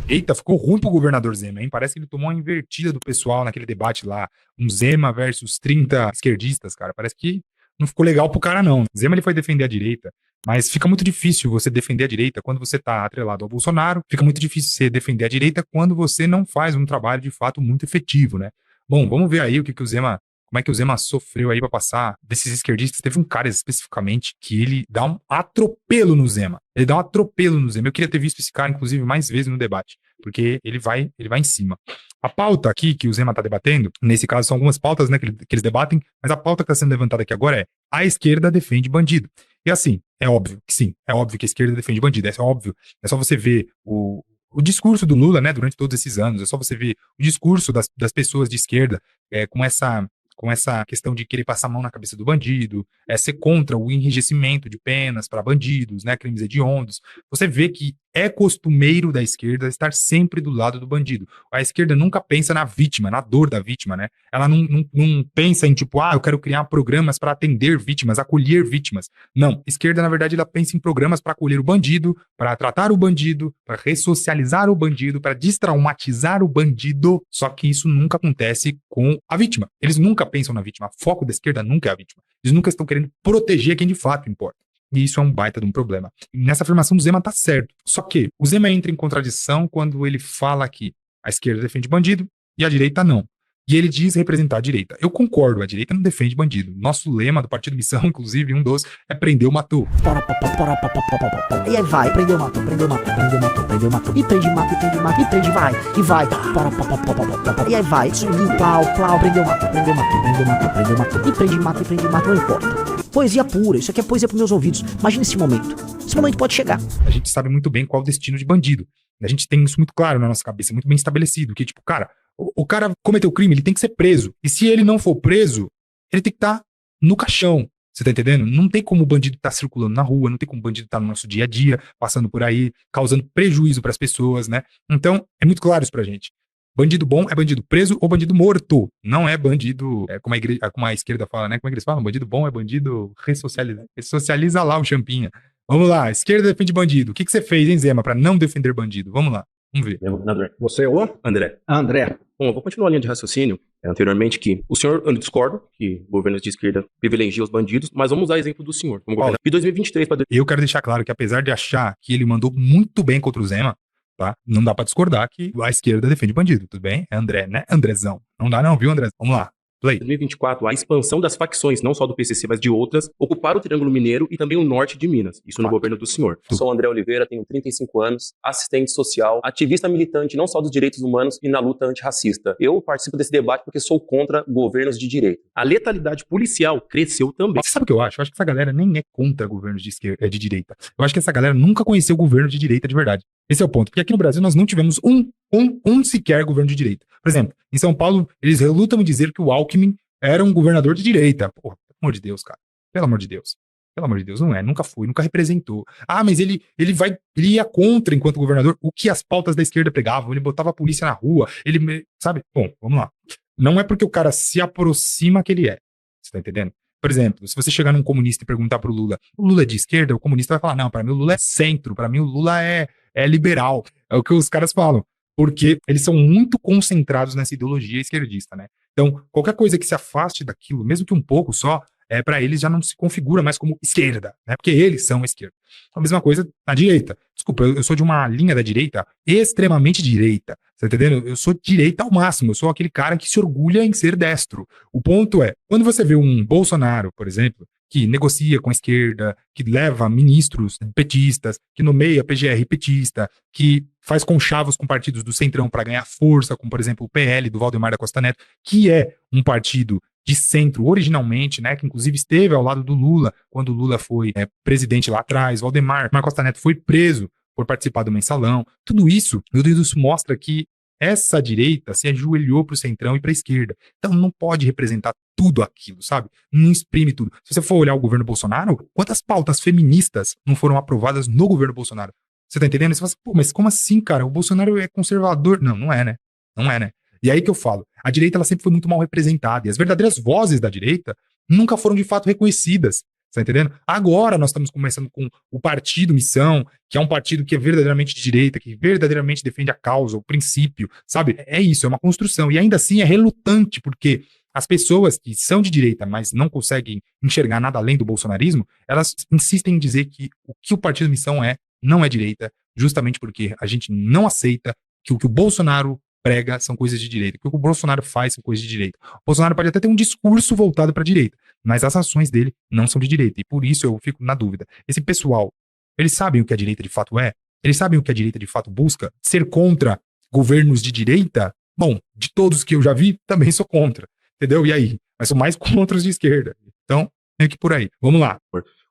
Eita, ficou ruim pro governador Zema, hein? Parece que ele tomou uma invertida do pessoal naquele debate lá. Um Zema versus 30 esquerdistas, cara. Parece que não ficou legal pro cara, não. Zema, ele foi defender a direita, mas fica muito difícil você defender a direita quando você tá atrelado ao Bolsonaro. Fica muito difícil você defender a direita quando você não faz um trabalho de fato muito efetivo, né? Bom, vamos ver aí o que o Zema, como é que o Zema sofreu aí pra passar desses esquerdistas. Teve um cara especificamente que ele dá um atropelo no Zema. Ele dá um atropelo no Zema. Eu queria ter visto esse cara, inclusive, mais vezes no debate, porque ele vai em cima. A pauta aqui que o Zema tá debatendo, nesse caso são algumas pautas, né, que eles debatem, mas a pauta que tá sendo levantada aqui agora é: a esquerda defende bandido. E assim, é óbvio que sim, é óbvio que a esquerda defende bandido, é óbvio. É só você ver o discurso do Lula, né, durante todos esses anos, é só você ver o discurso das pessoas de esquerda com essa questão de querer passar a mão na cabeça do bandido, ser contra o enrijecimento de penas para bandidos, né, crimes hediondos. Você vê que é costumeiro da esquerda estar sempre do lado do bandido. A esquerda nunca pensa na vítima, na dor da vítima, né? Ela não pensa em tipo, eu quero criar programas para atender vítimas, acolher vítimas. Não, a esquerda, na verdade, ela pensa em programas para acolher o bandido, para tratar o bandido, para ressocializar o bandido, para destraumatizar o bandido. Só que isso nunca acontece com a vítima. Eles nunca pensam na vítima. O foco da esquerda nunca é a vítima. Eles nunca estão querendo proteger quem de fato importa. E isso é um baita de um problema. E nessa afirmação do Zema tá certo. Só que o Zema entra em contradição quando ele fala que a esquerda defende bandido e a direita não. E ele diz representar a direita. Eu concordo, a direita não defende bandido. Nosso lema do Partido Missão, inclusive, um dos, é prendeu, matou. E aí vai, prendeu, matou, prendeu, matou, prendeu, matou, prendeu, matou. E prende, mata, e prende, mata, e prende, vai, e vai. E aí vai, subiu, plau, prendeu, matou, prendeu, matou, prendeu, matou, prendeu, matou. E prende, mata, não importa. Poesia pura, isso aqui é poesia pros meus ouvidos. Imagina esse momento. Esse momento pode chegar. A gente sabe muito bem qual é o destino de bandido. A gente tem isso muito claro na nossa cabeça, muito bem estabelecido. Que, tipo, cara, o cara cometeu crime, ele tem que ser preso. E se ele não for preso, ele tem que estar no caixão. Você tá entendendo? Não tem como o bandido estar circulando na rua, não tem como o bandido estar no nosso dia a dia, passando por aí, causando prejuízo pras pessoas, né? Então, é muito claro isso pra gente. Bandido bom é bandido preso ou bandido morto. Não é bandido, como a esquerda fala, né? Como é que eles falam? Bandido bom é bandido ressocializa. Ressocializa lá o champinha. Vamos lá, esquerda defende bandido. O que você fez, hein, Zema, pra não defender bandido? Vamos lá, vamos ver. André. Você é o? André. André. Bom, eu vou continuar a linha de raciocínio anteriormente que o senhor, eu discordo que governos de esquerda privilegiam os bandidos, mas vamos usar exemplo do senhor. Como de 2023 para... Eu quero deixar claro que apesar de achar que ele mandou muito bem contra o Zema, tá? Não dá pra discordar que a esquerda defende bandido, tudo bem? É André, né? Andrezão. Não dá não, viu, André? Vamos lá. Play. 2024, a expansão das facções, não só do PCC, mas de outras, ocuparam o Triângulo Mineiro e também o norte de Minas. Isso no governo do senhor. Sou André Oliveira, tenho 35 anos, assistente social, ativista militante não só dos direitos humanos e na luta antirracista. Eu participo desse debate porque sou contra governos de direita. A letalidade policial cresceu também. Você sabe o que eu acho? Eu acho que essa galera nem é contra governos de esquerda, de direita. Eu acho que essa galera nunca conheceu o governo de direita de verdade. Esse é o ponto. Porque aqui no Brasil nós não tivemos um sequer governo de direita. Por exemplo, em São Paulo, eles relutam em dizer que o Alckmin era um governador de direita. Porra, pelo amor de Deus, cara. Pelo amor de Deus. Pelo amor de Deus, não é. Nunca foi, nunca representou. Mas ele ia contra, enquanto governador, o que as pautas da esquerda pregavam. Ele botava a polícia na rua. Sabe? Bom, vamos lá. Não é porque o cara se aproxima que ele é. Você tá entendendo? Por exemplo, se você chegar num comunista e perguntar pro Lula, o Lula é de esquerda? O comunista vai falar, não, para mim o Lula é centro, para mim o Lula é liberal. É o que os caras falam. Porque eles são muito concentrados nessa ideologia esquerdista, né? Então, qualquer coisa que se afaste daquilo, mesmo que um pouco só, para eles já não se configura mais como esquerda, né? Porque eles são a esquerda. A mesma coisa na direita. Desculpa, eu sou de uma linha da direita extremamente direita. Você tá entendendo? Eu sou direita ao máximo. Eu sou aquele cara que se orgulha em ser destro. O ponto é, quando você vê um Bolsonaro, por exemplo, que negocia com a esquerda, que leva ministros petistas, que nomeia PGR petista, que faz conchavos com partidos do Centrão para ganhar força, como por exemplo o PL do Valdemar da Costa Neto, que é um partido de centro originalmente, né, que inclusive esteve ao lado do Lula, quando o Lula foi presidente lá atrás, Valdemar Costa Neto foi preso por participar do mensalão. Tudo isso, meu Deus, isso mostra que essa direita se ajoelhou para o Centrão e para a esquerda. Então não pode representar tudo aquilo, sabe? Não exprime tudo. Se você for olhar o governo Bolsonaro, quantas pautas feministas não foram aprovadas no governo Bolsonaro? Você tá entendendo? Você fala assim, pô, mas como assim, cara? O Bolsonaro é conservador? Não, não é, né? Não é, né? E aí que eu falo, a direita ela sempre foi muito mal representada, e as verdadeiras vozes da direita nunca foram de fato reconhecidas. Tá entendendo? Agora nós estamos começando com o Partido Missão, que é um partido que é verdadeiramente de direita, que verdadeiramente defende a causa, o princípio, sabe? É isso, é uma construção. E ainda assim é relutante, porque as pessoas que são de direita, mas não conseguem enxergar nada além do bolsonarismo, elas insistem em dizer que o Partido Missão não é direita, justamente porque a gente não aceita que o Bolsonaro prega são coisas de direita, que o que o Bolsonaro faz são coisas de direita. O Bolsonaro pode até ter um discurso voltado para a direita, mas as ações dele não são de direita, e por isso eu fico na dúvida. Esse pessoal, eles sabem o que a direita de fato é? Eles sabem o que a direita de fato busca? Ser contra governos de direita? Bom, de todos que eu já vi, também sou contra, entendeu? E aí? Mas sou mais contra os de esquerda. Então, meio que por aí. Vamos lá.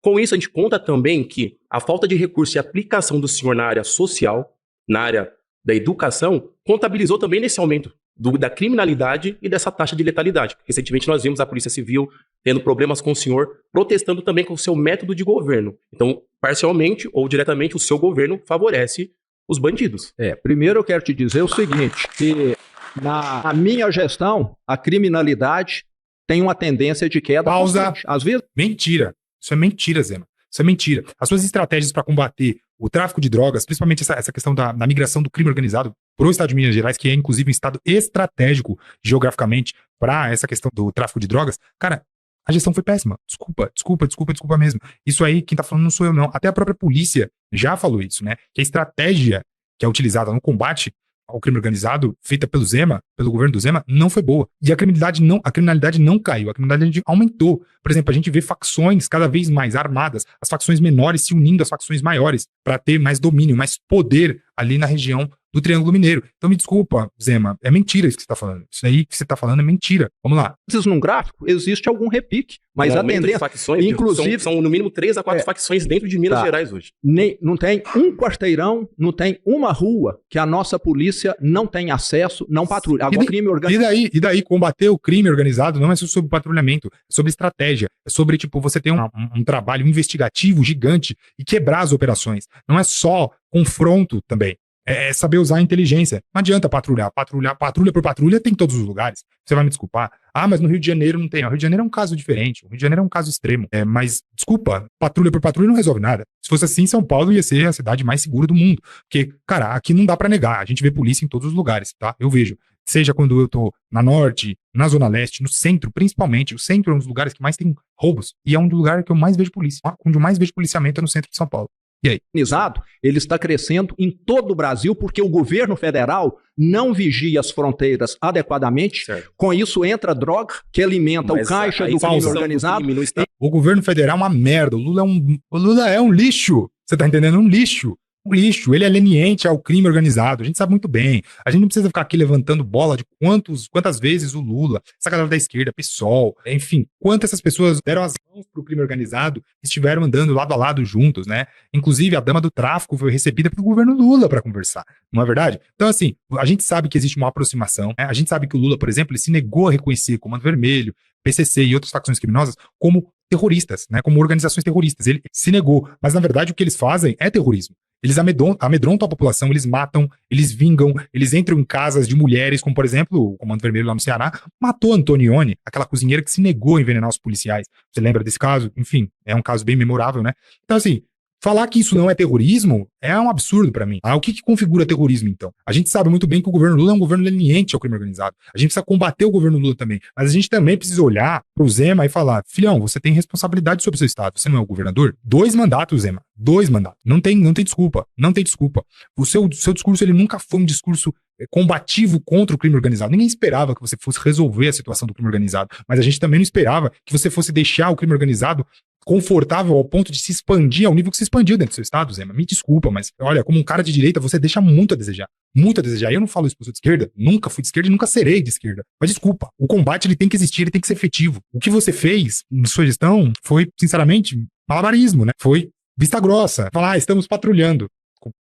Com isso, a gente conta também que a falta de recurso e aplicação do senhor na área social, na área da educação, contabilizou também nesse aumento da criminalidade e dessa taxa de letalidade. Recentemente nós vimos a Polícia Civil tendo problemas com o senhor, protestando também com o seu método de governo. Então, parcialmente ou diretamente, o seu governo favorece os bandidos. Primeiro eu quero te dizer o seguinte, que na minha gestão, a criminalidade tem uma tendência de queda. Pausa. Constante. Às vezes... Mentira. Isso é mentira, Zema. Isso é mentira. As suas estratégias para combater o tráfico de drogas, principalmente essa questão da migração do crime organizado para o estado de Minas Gerais, que é inclusive um estado estratégico geograficamente para essa questão do tráfico de drogas, cara, a gestão foi péssima. Desculpa mesmo. Isso aí, quem tá falando não sou eu, não. Até a própria polícia já falou isso, né? Que a estratégia que é utilizada no combate ao crime organizado, feita pelo governo do Zema, não foi boa. E a criminalidade não caiu, a criminalidade aumentou. Por exemplo, a gente vê facções cada vez mais armadas, as facções menores se unindo às facções maiores, para ter mais domínio, mais poder ali na região do Triângulo Mineiro. Então me desculpa, Zema, é mentira isso que você está falando. Isso aí que você está falando é mentira. Vamos lá. Num gráfico existe algum repique, mas a tendência... Facções, inclusive, são no mínimo 3 a 4 facções dentro de Minas Gerais hoje. Não tem um quarteirão, não tem uma rua que a nossa polícia não tem acesso, não patrulha. Agora, crime organizado... E daí, combater o crime organizado não é só sobre patrulhamento, é sobre estratégia, é sobre, você ter um trabalho investigativo gigante e quebrar as operações. Não é só confronto também. É saber usar a inteligência. Não adianta patrulha por patrulha tem em todos os lugares. Você vai me desculpar. Mas no Rio de Janeiro não tem. O Rio de Janeiro é um caso diferente. O Rio de Janeiro é um caso extremo. Mas, desculpa, patrulha por patrulha não resolve nada. Se fosse assim, São Paulo ia ser a cidade mais segura do mundo. Porque, cara, aqui não dá pra negar. A gente vê polícia em todos os lugares, tá? Eu vejo. Seja quando eu tô na Norte, na Zona Leste, no Centro, principalmente. O Centro é um dos lugares que mais tem roubos. E é um dos lugares que eu mais vejo polícia. Onde eu mais vejo policiamento é no centro de São Paulo. E aí? Ele está crescendo em todo o Brasil porque o governo federal não vigia as fronteiras adequadamente. Certo. Com isso entra droga que alimenta o caixa do crime organizado. O governo federal é uma merda. O Lula é um lixo. Você tá entendendo? Um lixo. Um lixo, ele é leniente ao crime organizado, a gente sabe muito bem. A gente não precisa ficar aqui levantando bola de quantas vezes o Lula, essa galera da esquerda, PSOL, enfim, quantas essas pessoas deram as mãos pro crime organizado e estiveram andando lado a lado juntos, né? Inclusive, a dama do tráfico foi recebida pelo governo Lula para conversar, não é verdade? Então, assim, a gente sabe que existe uma aproximação, né? A gente sabe que o Lula, por exemplo, ele se negou a reconhecer Comando Vermelho, PCC e outras facções criminosas como terroristas, né? Como organizações terroristas. Ele se negou, mas na verdade o que eles fazem é terrorismo. Eles amedrontam a população, eles matam, eles vingam, eles entram em casas de mulheres, como por exemplo o Comando Vermelho lá no Ceará, matou a Antonioni, aquela cozinheira que se negou a envenenar os policiais. Você lembra desse caso? Enfim, é um caso bem memorável, né? Então assim, falar que isso não é terrorismo é um absurdo pra mim. O que configura terrorismo, então? A gente sabe muito bem que o governo Lula é um governo leniente ao crime organizado. A gente precisa combater o governo Lula também. Mas a gente também precisa olhar pro Zema e falar, filhão, você tem responsabilidade sobre o seu estado. Você não é o governador? 2 mandatos, Zema. 2 mandatos. Não tem desculpa. Não tem desculpa. O seu discurso, ele nunca foi um discurso combativo contra o crime organizado. Ninguém esperava que você fosse resolver a situação do crime organizado. Mas a gente também não esperava que você fosse deixar o crime organizado confortável ao ponto de se expandir ao nível que se expandiu dentro do seu estado, Zema. Me desculpa, mas olha, como um cara de direita, você deixa muito a desejar. Muito a desejar. Eu não falo isso por ser de esquerda, nunca fui de esquerda e nunca serei de esquerda. Mas desculpa, o combate ele tem que existir, ele tem que ser efetivo. O que você fez na sua gestão foi, sinceramente, malabarismo, né? Foi vista grossa. Falar, estamos patrulhando.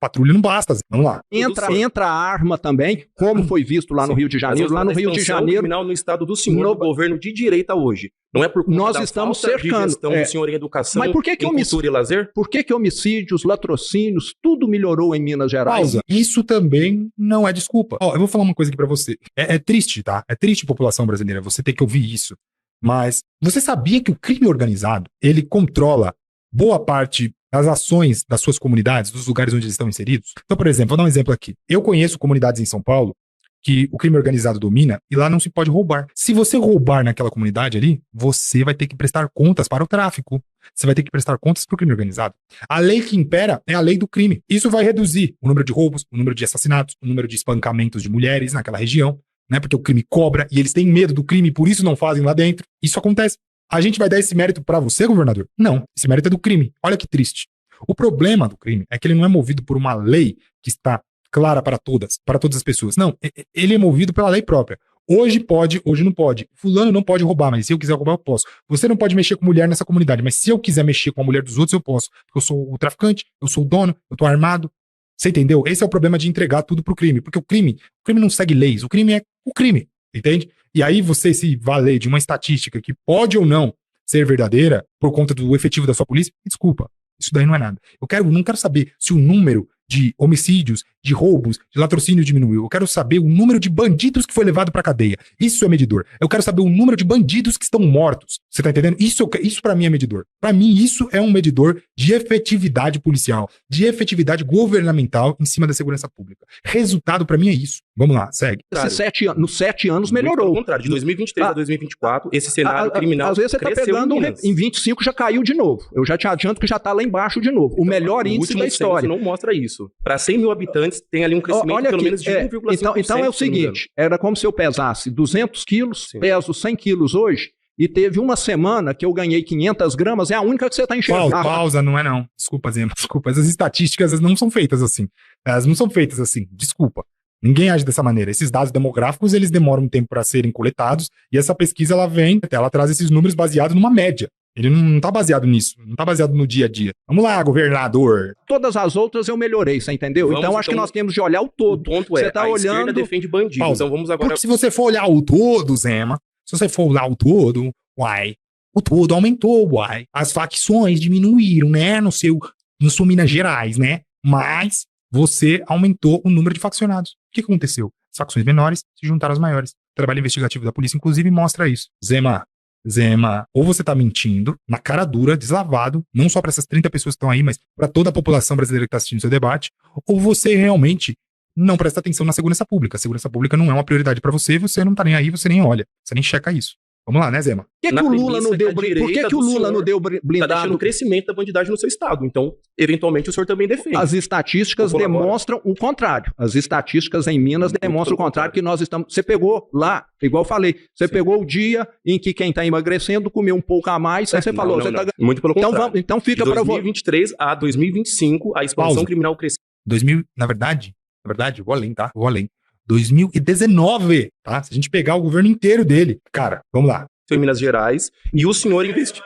Patrulha não basta, vamos lá. Entra a arma também, como foi visto lá no Rio de Janeiro. Lá no Rio de Janeiro, criminal no estado do senhor, no governo de direita hoje. Não é por conta nós estamos cercando de gestão do senhor em educação, mas por que que cultura e lazer? Por que homicídios, latrocínios, tudo melhorou em Minas Gerais? Pausa. Isso também não é desculpa. Eu vou falar uma coisa aqui pra você. É triste, tá? É triste, população brasileira, você ter que ouvir isso. Mas você sabia que o crime organizado, ele controla boa parte das ações das suas comunidades, dos lugares onde eles estão inseridos? Então, por exemplo, vou dar um exemplo aqui. Eu conheço comunidades em São Paulo que o crime organizado domina e lá não se pode roubar. Se você roubar naquela comunidade ali, você vai ter que prestar contas para o tráfico. Você vai ter que prestar contas para o crime organizado. A lei que impera é a lei do crime. Isso vai reduzir o número de roubos, o número de assassinatos, o número de espancamentos de mulheres naquela região, né? Porque o crime cobra e eles têm medo do crime, por isso não fazem lá dentro. Isso acontece. A gente vai dar esse mérito para você, governador? Não, esse mérito é do crime. Olha que triste. O problema do crime é que ele não é movido por uma lei que está clara para todas as pessoas. Não, ele é movido pela lei própria. Hoje pode, hoje não pode. Fulano não pode roubar, mas se eu quiser roubar, eu posso. Você não pode mexer com mulher nessa comunidade, mas se eu quiser mexer com a mulher dos outros, eu posso. Porque eu sou o traficante, eu sou o dono, eu tô armado. Você entendeu? Esse é o problema de entregar tudo pro crime. Porque o crime não segue leis. O crime é o crime, entende? E aí você se valer de uma estatística que pode ou não ser verdadeira por conta do efetivo da sua polícia, desculpa. Isso daí não é nada. Não quero saber se o número de homicídios, de roubos, de latrocínio diminuiu. Eu quero saber o número de bandidos que foi levado pra cadeia. Isso é medidor. Eu quero saber o número de bandidos que estão mortos. Você tá entendendo? Isso pra mim é medidor. Pra mim, isso é um medidor de efetividade policial, de efetividade governamental em cima da segurança pública. Resultado pra mim é isso. Vamos lá, segue. Nos 7 anos melhorou. Pelo contrário, de 2023 a 2024, esse cenário criminal às vezes você tá pegando, em 25 já caiu de novo. Eu já te adianto que já tá lá embaixo de novo. O melhor índice da história. Não mostra isso. Para 100 mil habitantes, tem ali um crescimento de pelo menos de 1,5%. Então é o seguinte, era como se eu pesasse 200 quilos, peso 100 quilos hoje, e teve uma semana que eu ganhei 500 gramas, é a única que você está enxergando. Pausa, não é não. Desculpa, Zema, desculpa. Essas estatísticas não são feitas assim. Elas não são feitas assim, desculpa. Ninguém age dessa maneira. Esses dados demográficos, eles demoram um tempo para serem coletados, e essa pesquisa, ela traz esses números baseados numa média. Ele não tá baseado nisso, não tá baseado no dia a dia. Vamos lá, governador. Todas as outras eu melhorei, você entendeu? Então acho que nós temos de olhar o todo. O ponto é, a esquerda defende bandidos. Pausa. Então vamos agora... Porque se você for olhar o todo, Zema, se você for olhar o todo, o todo aumentou, as facções diminuíram, né, no seu Minas Gerais, né, mas você aumentou o número de faccionados. O que aconteceu? As facções menores se juntaram às maiores. O trabalho investigativo da polícia, inclusive, mostra isso. Zema, ou você tá mentindo, na cara dura, deslavado, não só para essas 30 pessoas que estão aí, mas para toda a população brasileira que tá assistindo seu debate, ou você realmente não presta atenção na segurança pública. A segurança pública não é uma prioridade para você, você não tá nem aí, você nem olha, você nem checa isso. Vamos lá, né, Zema? Por que o Lula não deu blindado? Tá deixando o crescimento da bandidagem no seu estado. Então, eventualmente, o senhor também defende. As estatísticas demonstram o contrário. As estatísticas em Minas demonstram o contrário, que nós estamos... Você pegou lá, igual eu falei, você pegou o dia em que quem está emagrecendo comeu um pouco a mais, aí você falou... Não. Muito pelo contrário. Então fica para... De 2023 a 2025, a expansão criminal cresceu. Na verdade, vou além, tá? 2019, tá? Se a gente pegar o governo inteiro dele, cara, vamos lá. Em Minas Gerais, e o senhor investiu.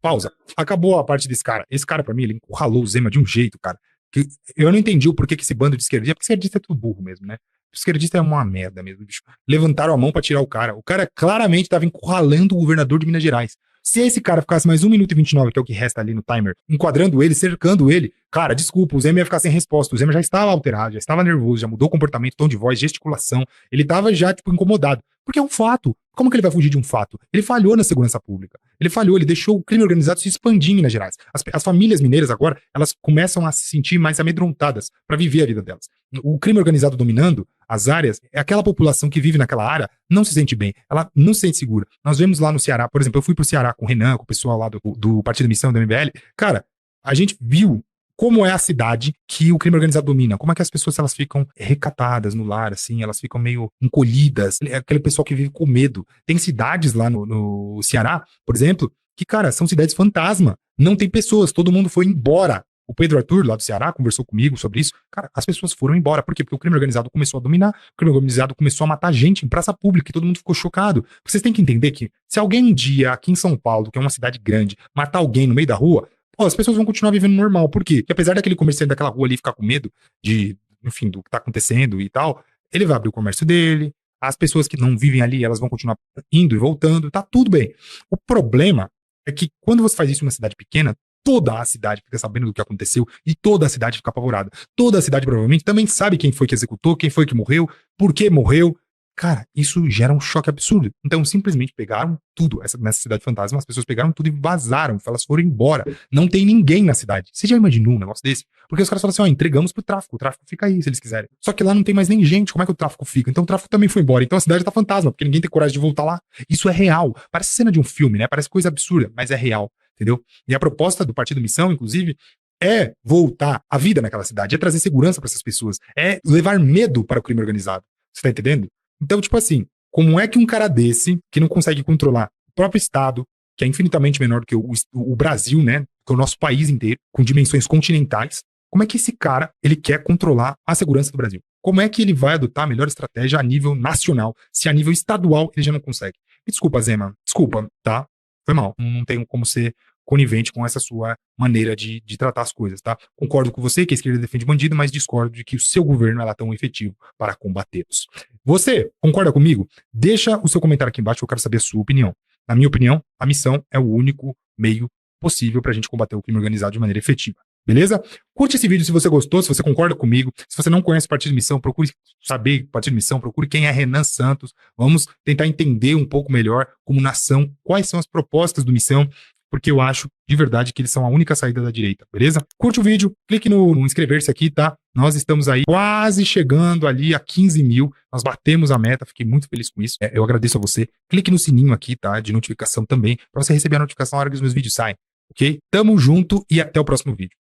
Pausa. Acabou a parte desse cara. Esse cara, pra mim, ele encurralou o Zema de um jeito, cara, que eu não entendi o porquê que esse bando de esquerdista, porque esquerdista é tudo burro mesmo, né? Esquerdista é uma merda mesmo, bicho. Levantaram a mão pra tirar o cara. O cara claramente tava encurralando o governador de Minas Gerais. Se esse cara ficasse mais 1 minuto e 29, que é o que resta ali no timer, enquadrando ele, cercando ele, cara, desculpa, o Zema ia ficar sem resposta. O Zema já estava alterado, já estava nervoso, já mudou o comportamento, tom de voz, gesticulação. Ele tava já, incomodado. Porque é um fato. Como que ele vai fugir de um fato? Ele falhou na segurança pública. Ele falhou, ele deixou o crime organizado se expandir em Minas Gerais. As famílias mineiras agora, elas começam a se sentir mais amedrontadas para viver a vida delas. O crime organizado dominando as áreas, aquela população que vive naquela área não se sente bem, ela não se sente segura. Nós vemos lá no Ceará, por exemplo, eu fui pro Ceará com o Renan, com o pessoal lá do Partido Missão, do MBL. Cara, a gente viu como é a cidade que o crime organizado domina, como é que as pessoas elas ficam recatadas no lar, assim, elas ficam meio encolhidas, aquele pessoal que vive com medo. Tem cidades lá no Ceará, por exemplo, que, cara, são cidades fantasma, não tem pessoas, todo mundo foi embora. O Pedro Arthur, lá do Ceará, conversou comigo sobre isso. Cara, as pessoas foram embora. Por quê? Porque o crime organizado começou a dominar, o crime organizado começou a matar gente em praça pública e todo mundo ficou chocado. Vocês têm que entender que se alguém um dia aqui em São Paulo, que é uma cidade grande, matar alguém no meio da rua, as pessoas vão continuar vivendo normal. Por quê? Porque apesar daquele comerciante daquela rua ali ficar com medo de, enfim, do que tá acontecendo e tal, ele vai abrir o comércio dele, as pessoas que não vivem ali, elas vão continuar indo e voltando, tá tudo bem. O problema é que quando você faz isso numa cidade pequena, toda a cidade fica sabendo do que aconteceu e toda a cidade fica apavorada. Toda a cidade provavelmente também sabe quem foi que executou, quem foi que morreu, por que morreu. Cara, isso gera um choque absurdo. Então, simplesmente pegaram tudo. Nessa cidade fantasma, as pessoas pegaram tudo e vazaram. Elas foram embora. Não tem ninguém na cidade. Você já imaginou um negócio desse? Porque os caras falam assim, ó, entregamos pro tráfico. O tráfico fica aí, se eles quiserem. Só que lá não tem mais nem gente. Como é que o tráfico fica? Então o tráfico também foi embora. Então a cidade tá fantasma, porque ninguém tem coragem de voltar lá. Isso é real. Parece cena de um filme, né? Parece coisa absurda, mas é real. Entendeu? E a proposta do Partido Missão, inclusive, é voltar a vida naquela cidade. É trazer segurança para essas pessoas. É levar medo para o crime organizado. Você tá entendendo? Então, tipo assim, como é que um cara desse, que não consegue controlar o próprio Estado, que é infinitamente menor do que o Brasil, né, que é o nosso país inteiro, com dimensões continentais, como é que esse cara, ele quer controlar a segurança do Brasil? Como é que ele vai adotar a melhor estratégia a nível nacional, se a nível estadual ele já não consegue? Me desculpa, Zema, desculpa, tá? Foi mal, não tenho como ser conivente com essa sua maneira de tratar as coisas, tá? Concordo com você que a esquerda defende bandido, mas discordo de que o seu governo é tão efetivo para combatê-los. Você concorda comigo? Deixa o seu comentário aqui embaixo, eu quero saber a sua opinião. Na minha opinião, a missão é o único meio possível para a gente combater o crime organizado de maneira efetiva. Beleza? Curte esse vídeo se você gostou, se você concorda comigo. Se você não conhece o Partido Missão, procure saber o Partido Missão, procure quem é Renan Santos. Vamos tentar entender um pouco melhor, como nação, quais são as propostas do Missão, porque eu acho de verdade que eles são a única saída da direita, beleza? Curte o vídeo, clique no inscrever-se aqui, tá? Nós estamos aí quase chegando ali a 15 mil, nós batemos a meta, fiquei muito feliz com isso. Eu agradeço a você. Clique no sininho aqui, tá? De notificação também, para você receber a notificação na hora que os meus vídeos saem, ok? Tamo junto e até o próximo vídeo.